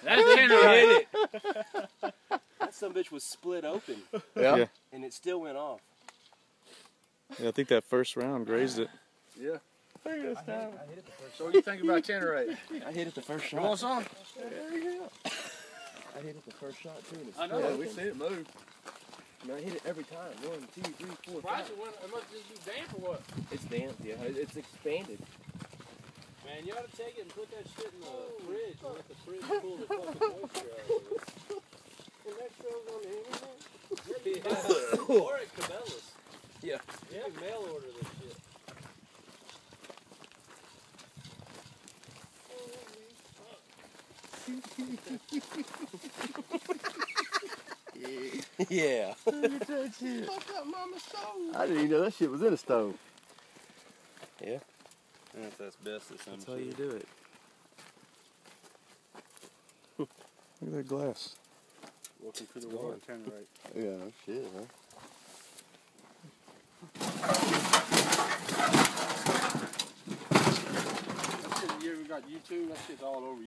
That's Tannerite. That sumbitch was split open. Yeah. And it still went off. Yeah, I think that first round grazed it. Yeah. I hit it the first So what do you think about Tannerite? I hit it the first shot. You want some? I hit it the first shot too. And I know, we seen it move. I mean, I hit it every time. 1, 2, 3, 4, 5. It must just be damp or what? It's damp, yeah. It's expanded. Man, you ought to take it and put that shit in the fridge and let the fridge pull the fucking moisture out of it. And that shows on the internet? Yeah. Or at Cabela's. Yeah. Yeah, mail order this shit. Yeah. Look at that shit. Fuck up mama's stove. I didn't even know that shit was in a stove. Yeah. That's asbestos. That's how you do it. Look at that glass. Welcome to the world, Tannerite. Yeah, no shit, huh? You ever got YouTube? That shit's all over